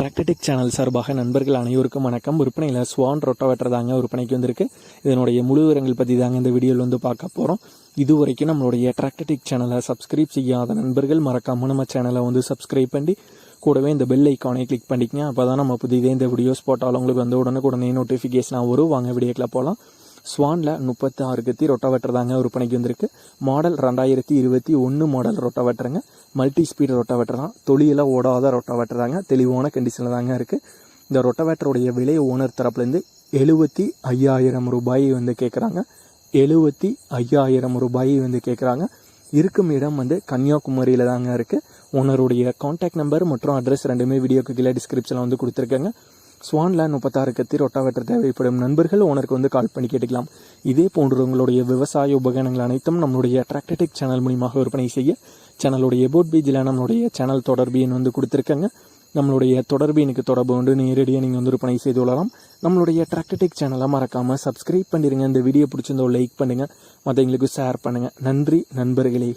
Tractor Tech channel சார்பாக நண்பர்கள் அனைவருக்கும் வணக்கம். விற்பனையில் ஸ்வான் ரொட்டாவேட்டர் தாங்க விற்பனைக்கு வந்திருக்கு. இதனுடைய முழு விவரங்கள் பற்றி தாங்க இந்த வீடியோவில் வந்து பார்க்க போகிறோம். இதுவரைக்கும் நம்மளுடைய டிராக்டர்டெக் சேனலை சப்ஸ்கிரைப் செய்யாத நண்பர்கள் மறக்காம நம்ம சேனலை வந்து சப்ஸ்கிரைப் பண்ணி கூடவே இந்த பெல் ஐக்கானை கிளிக் பண்ணிக்கங்க. அப்போ தான் நம்ம புதிதே இந்த வீடியோஸ் போட்டாலும் உங்களுக்கு வந்து உடனே நோட்டிஃபிகேஷனாக வரும். வாங்க வீடியோக்கில் போகலாம். ஸ்வானில் 36 கத்தி ரொட்டாவேட்டர் தாங்க விற்பனைக்கு வந்திருக்கு. மாடல் 2021 மாடல் ரொட்டாவேட்டருங்க. மல்டி ஸ்பீட் ரொட்டாவேட்டர் தான். தொழிலில் ஓடாத ரொட்டாவேட்டர் தாங்க. தெளிவான கண்டிஷனில் தாங்க இருக்குது. இந்த ரொட்டாவேட்டருடைய விலை ஓனர் தரப்புலேருந்து 75,000 ரூபாய் வந்து கேட்குறாங்க. 75,000 ரூபாய் வந்து கேட்குறாங்க. இருக்கும் இடம் வந்து கன்னியாகுமரியில் தாங்க இருக்குது. ஓனருடைய கான்டாக்ட் நம்பர் மற்றும் அட்ரஸ் ரெண்டுமே வீடியோக்கு கீழே டிஸ்கிரிப்ஷனில் வந்து கொடுத்துருக்கேங்க. ஸ்வானில் 36 கத்தி ரொட்டாவேட்டர் தேவைப்படும் நண்பர்கள் ஓனருக்கு வந்து கால் பண்ணி கேட்டுக்கலாம். இதே போன்று உங்களுடைய விவசாய உபகரணங்கள் அனைத்தும் நம்மளுடைய டிராக்டர்டெக் சேனல் மூலியமாக விற்பனை செய்ய சேனலுடைய எபோட் பேஜில் நம்மளுடைய சேனல் தொடர்பு எண் வந்து கொடுத்துருக்கேங்க. நம்மளுடைய தொடர்பு எனக்கு தொடர்பு கொண்டு நேரடியாக நீங்கள் வந்து விற்பனை செய்து கொள்ளலாம். நம்மளுடைய டிராக்டர்டெக் சேனலை மறக்காமல் சப்ஸ்கிரைப் பண்ணிடுங்க. இந்த வீடியோ பிடிச்சிருந்தோ லைக் பண்ணுங்கள், மற்றவங்களுக்கு ஷேர் பண்ணுங்கள். நன்றி நண்பர்களே.